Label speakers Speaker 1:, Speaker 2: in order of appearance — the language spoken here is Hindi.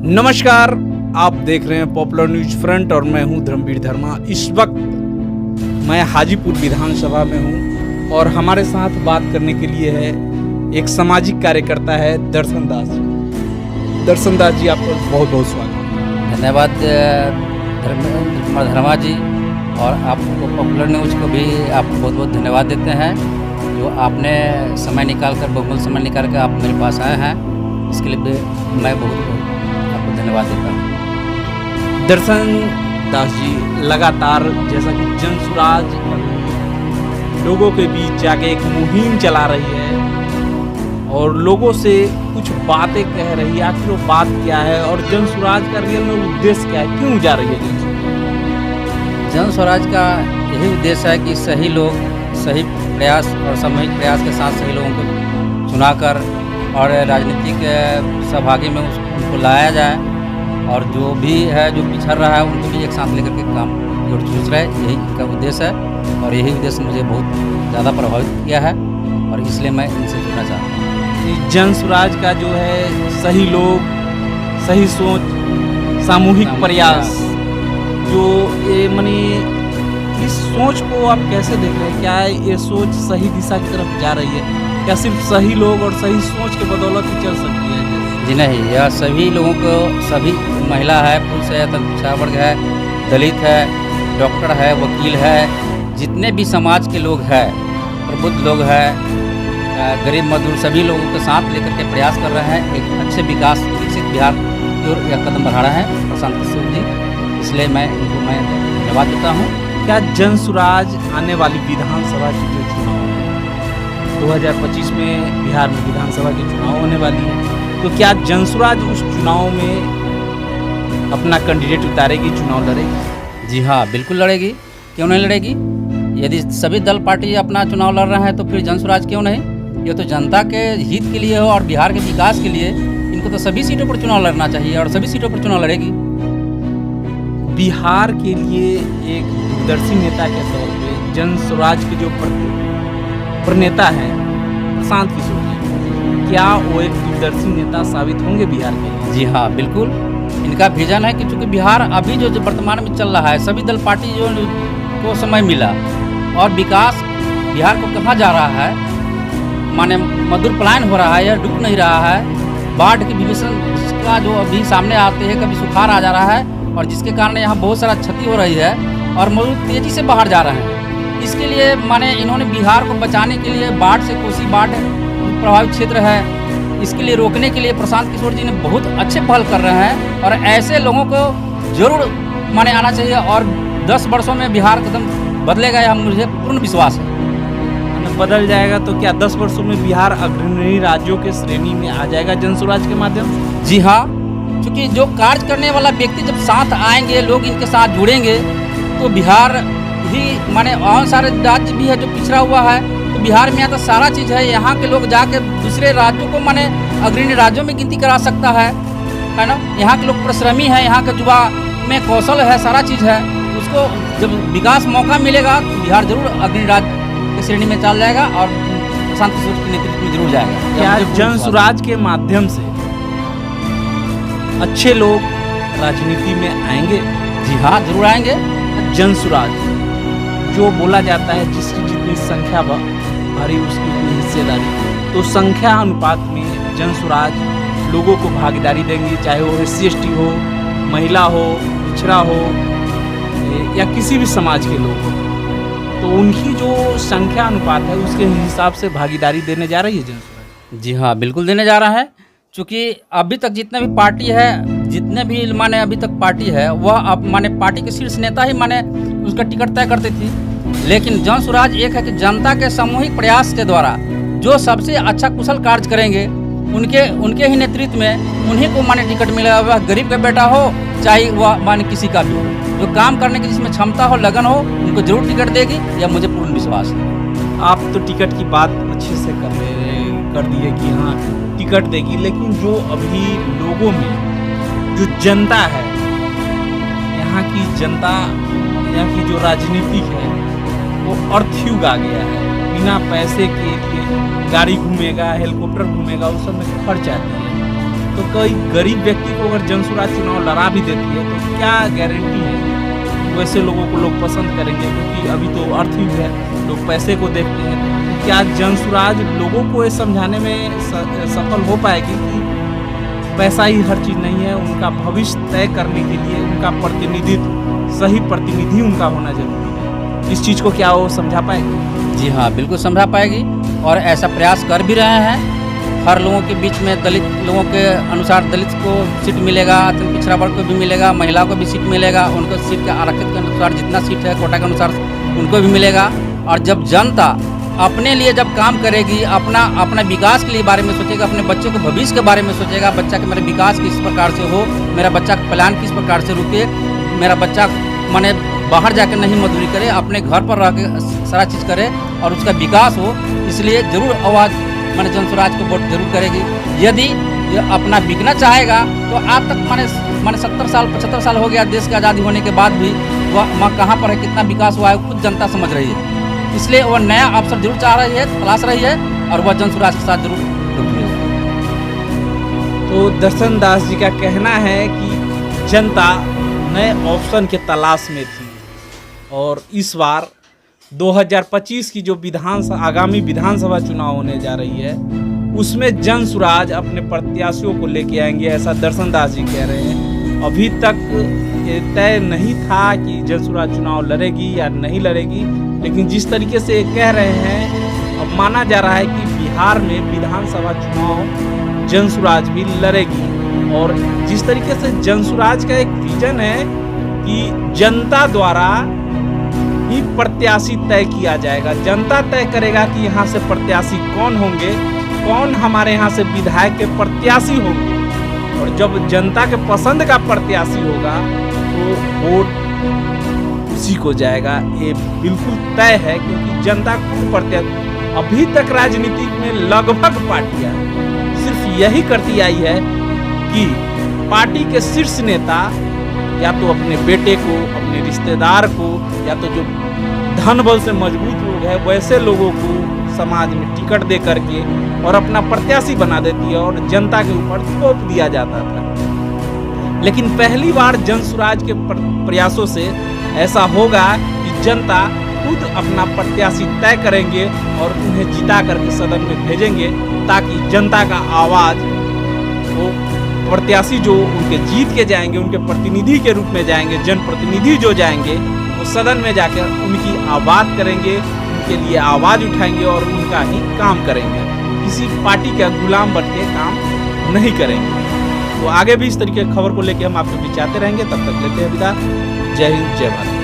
Speaker 1: नमस्कार, आप देख रहे हैं पॉपुलर न्यूज फ्रंट और मैं हूं धर्मवीर धर्मा। इस वक्त मैं हाजीपुर विधानसभा में हूं और हमारे साथ बात करने के लिए है एक सामाजिक कार्यकर्ता है दर्शन दास जी। दर्शन दास जी, आपका बहुत बहुत स्वागत।
Speaker 2: धन्यवाद धर्मा जी, और आपको पॉपुलर न्यूज को भी आप बहुत बहुत धन्यवाद देते हैं जो आपने समय निकाल कर बहुमूल्य समय निकाल कर आप मेरे पास आए हैं। इसके लिए भी मैं बहुत आपको धन्यवाद देता हूँ।
Speaker 1: दर्शन दास जी, लगातार जैसा कि जन सुराज लोगों के बीच जाके एक मुहिम चला रही है और लोगों से कुछ बातें कह रही है। आखिर वो बात क्या है और जन स्वराज का रियल में उद्देश्य क्या है, क्यों जा रही है
Speaker 2: जन स्वराज का यही उद्देश्य है कि सही लोग सही प्रयास और सामूहिक प्रयास के साथ सही लोगों को चुनाकर और राजनीतिक सहभागी में उनको लाया जाए, और जो भी है जो पिछड़ रहा है उनको भी एक साथ लेकर के काम की ओर जूझ रहे, यही इनका उद्देश्य है। और यही उद्देश्य मुझे बहुत ज़्यादा प्रभावित किया है और इसलिए मैं इनसे जुड़ना चाहता हूँ।
Speaker 1: जन स्वराज का जो है सही लोग सही सोच सामूहिक प्रयास, जो ये मनी इस सोच को आप कैसे देख रहे हैं? क्या ये सोच सही दिशा की तरफ जा रही है? क्या सिर्फ सही लोग और सही सोच के बदौलत ही चल सकती है?
Speaker 2: जी नहीं, यह सभी लोगों को, सभी महिला है, पुरुष है, पिछड़ा वर्ग है, दलित है, डॉक्टर है, वकील है, जितने भी समाज के लोग हैं, प्रबुद्ध लोग हैं, गरीब मजदूर, सभी लोगों के साथ लेकर के प्रयास कर रहे हैं। एक अच्छे विकास विकसित बिहार की ओर यह कदम बढ़ा रहे हैं प्रशांत किशोर जी, इसलिए मैं इनको धन्यवाद देता हूँ।
Speaker 1: क्या जन स्वराज आने वाली विधानसभा की जो चुनाव है 2025 में बिहार में विधानसभा के चुनाव होने वाली है, तो क्या जन स्वराज उस चुनाव में अपना कैंडिडेट उतारेगी, चुनाव लड़ेगी?
Speaker 2: जी हाँ, बिल्कुल लड़ेगी, क्यों नहीं लड़ेगी। यदि सभी दल पार्टी अपना चुनाव लड़ रहे हैं तो फिर जन स्वराज क्यों नहीं। ये तो जनता के हित के लिए हो और बिहार के विकास के लिए, इनको तो सभी सीटों पर चुनाव लड़ना चाहिए और सभी सीटों पर चुनाव लड़ेगी।
Speaker 1: बिहार के लिए एक दूरदर्शी नेता के तौर पे जन स्वराज के जो प्रणेता हैं प्रशांत किशोर जी, क्या वो एक दूरदर्शी नेता साबित होंगे बिहार के लिए?
Speaker 2: जी हाँ, बिल्कुल। इनका विजन है कि चूँकि बिहार अभी जो वर्तमान में चल रहा है, सभी दल पार्टी जो को समय मिला और विकास बिहार को कहाँ जा रहा है, माने मधुर पलायन हो रहा है, यह डूब नहीं रहा है। बाढ़ की विभीषण का जो अभी सामने आते हैं, कभी सुखाड़ आ जा रहा है और जिसके कारण यहाँ बहुत सारा क्षति हो रही है और मजदूर तेजी से बाहर जा रहे हैं। इसके लिए माने इन्होंने बिहार को बचाने के लिए बाढ़ से कोसी बाढ़ प्रभावित क्षेत्र है, इसके लिए रोकने के लिए प्रशांत किशोर जी ने बहुत अच्छे पहल कर रहे हैं और ऐसे लोगों को जरूर माने आना चाहिए और 10 वर्षों में बिहार कदम बदलेगा, यह मुझे पूर्ण विश्वास है।
Speaker 1: बदल जाएगा तो क्या 10 वर्षों में बिहार अग्रणी राज्यों के श्रेणी में आ जाएगा जन स्वराज के माध्यम से?
Speaker 2: जी हाँ, क्योंकि जो कार्य करने वाला व्यक्ति जब साथ आएंगे, लोग इनके साथ जुड़ेंगे, तो बिहार ही माने और सारे राज्य भी है जो पिछड़ा हुआ है, तो बिहार में यहाँ तो सारा चीज़ है। यहाँ के लोग जाके दूसरे राज्यों को माने अग्रणी राज्यों में गिनती करा सकता है ना। यहाँ के लोग परिश्रमी है, यहाँ के युवा में कौशल है, सारा चीज़ है। उसको जब विकास मौका मिलेगा तो बिहार जरूर अग्रणी राज्य की श्रेणी में चल जाएगा और प्रशांत किशोर के नेतृत्व में जरूर जाएगा।
Speaker 1: क्या जन स्वराज के माध्यम से अच्छे लोग राजनीति में आएंगे?
Speaker 2: जी हाँ, जरूर आएंगे।
Speaker 1: जन स्वराज जो बोला जाता है, जिसकी जितनी संख्या भारी उसकी उतनी हिस्सेदारी, तो संख्या अनुपात में जन स्वराज लोगों को भागीदारी देंगी, चाहे वो SC/ST हो, महिला हो, पिछड़ा हो या किसी भी समाज के लोग हो, तो उनकी जो संख्या अनुपात है उसके हिसाब से भागीदारी देने जा रही है जन स्वराज।
Speaker 2: जी हाँ, बिल्कुल देने जा रहा है। चूँकि अभी तक जितने भी पार्टी है, जितने भी माने अभी तक पार्टी है, वह अब माने पार्टी के शीर्ष नेता ही माने उसका टिकट तय करती थी। लेकिन जन स्वराज एक है कि जनता के सामूहिक प्रयास के द्वारा जो सबसे अच्छा कुशल कार्य करेंगे, उनके ही नेतृत्व में उन्हीं को माने टिकट मिलेगा। वह गरीब का बेटा हो चाहे वह माने किसी का भी हो, जो काम करने की जिसमें क्षमता हो, लगन हो, उनको जरूर टिकट देगी, यह मुझे पूर्ण विश्वास है।
Speaker 1: आप तो टिकट की बात अच्छे से कर दिए कि हाँ टिकट देगी, लेकिन जो अभी लोगों में जो जनता है, यहाँ की जनता, यहाँ की जो राजनीतिक है वो अर्थयुग आ गया है। बिना पैसे के लिए गाड़ी घूमेगा, हेलीकॉप्टर घूमेगा, उस सब में खर्च आती है। तो कोई गरीब व्यक्ति को अगर जनसुराज चुनाव लड़ा भी देती है तो क्या गारंटी है कि वैसे लोगों को लोग पसंद करेंगे? क्योंकि अभी तो अर्थयुग है, लोग पैसे को देखते हैं। क्या जनसुराज लोगों को ये समझाने में सफल हो पाएगी कि पैसा ही हर चीज़ नहीं है? उनका भविष्य तय करने के लिए उनका प्रतिनिधित्व, सही प्रतिनिधि उनका होना जरूरी है। इस चीज़ को क्या वो समझा पाएगी?
Speaker 2: जी हाँ, बिल्कुल समझा पाएगी और ऐसा प्रयास कर भी रहे हैं। हर लोगों के बीच में दलित लोगों के अनुसार दलित को सीट मिलेगा, अत्यंत पिछड़ा वर्ग को भी मिलेगा, महिला को भी सीट मिलेगा, उनको सीट के आरक्षित के अनुसार जितना सीट है कोटा के अनुसार उनको भी मिलेगा। और जब जनता अपने लिए जब काम करेगी, अपना विकास के लिए बारे में सोचेगा, अपने बच्चे के भविष्य के बारे में सोचेगा, बच्चा के मेरे विकास किस प्रकार से हो, मेरा बच्चा का प्लान किस प्रकार से रुके, मेरा बच्चा माने बाहर जाकर नहीं मजदूरी करे, अपने घर पर रह के सारा चीज़ करे और उसका विकास हो, इसलिए ज़रूर आवाज़ माने जनसुराज को वोट जरूर करेगी। यदि ये अपना बिकना चाहेगा तो आज तक माने 70 साल 75 साल हो गया देश की आज़ादी होने के बाद भी वह कहाँ पर है, कितना विकास हुआ है, खुद जनता समझ रही है। इसलिए वह नया अवसर जरूर चाह रही है, तलाश रही है और वह जनसुराज के साथ जरूर जुड़ रही है।
Speaker 1: तो दर्शन दास जी का कहना है कि जनता नए ऑप्शन के तलाश में थी और इस बार 2025 की जो आगामी विधानसभा चुनाव होने जा रही है उसमें जनसुराज अपने प्रत्याशियों को लेके आएंगे, ऐसा दर्शन दास जी कह रहे हैं। अभी तक ये तय नहीं था कि जनसुराज चुनाव लड़ेगी या नहीं लड़ेगी, लेकिन जिस तरीके से ये कह रहे हैं अब माना जा रहा है कि बिहार में विधानसभा चुनाव जनसुराज भी लड़ेगी। और जिस तरीके से जनसुराज का एक विजन है कि जनता द्वारा ही प्रत्याशी तय किया जाएगा, जनता तय करेगा कि यहाँ से प्रत्याशी कौन होंगे, कौन हमारे यहाँ से विधायक के प्रत्याशी होंगे। और जब जनता के पसंद का प्रत्याशी होगा तो वोट उसी को जाएगा, ये बिल्कुल तय है। क्योंकि जनता खुद प्रत्याशी, अभी तक राजनीति में लगभग पार्टियां सिर्फ यही करती आई है कि पार्टी के शीर्ष नेता या तो अपने बेटे को, अपने रिश्तेदार को, या तो जो धन बल से मजबूत लोग हैं वैसे लोगों को समाज में टिकट दे करके और अपना प्रत्याशी बना देती है और जनता के ऊपर थोप दिया जाता था। लेकिन पहली बार जनसुराज के प्रयासों से ऐसा होगा कि जनता खुद अपना प्रत्याशी तय करेंगे और उन्हें जिता करके सदन में भेजेंगे, ताकि जनता का आवाज़, वो प्रत्याशी जो उनके जीत के जाएंगे, उनके प्रतिनिधि के रूप में जाएंगे, जनप्रतिनिधि जो जाएंगे वो सदन में जाकर उनकी आवाज़ करेंगे, उनके लिए आवाज़ उठाएंगे और उनका ही काम करेंगे, किसी पार्टी का गुलाम बन के काम नहीं करेंगे। तो आगे भी इस तरीके की खबर को लेकर हम आपको विचारते रहेंगे। तब तक लेते हैं विदा। जय हिंद, जय भारत।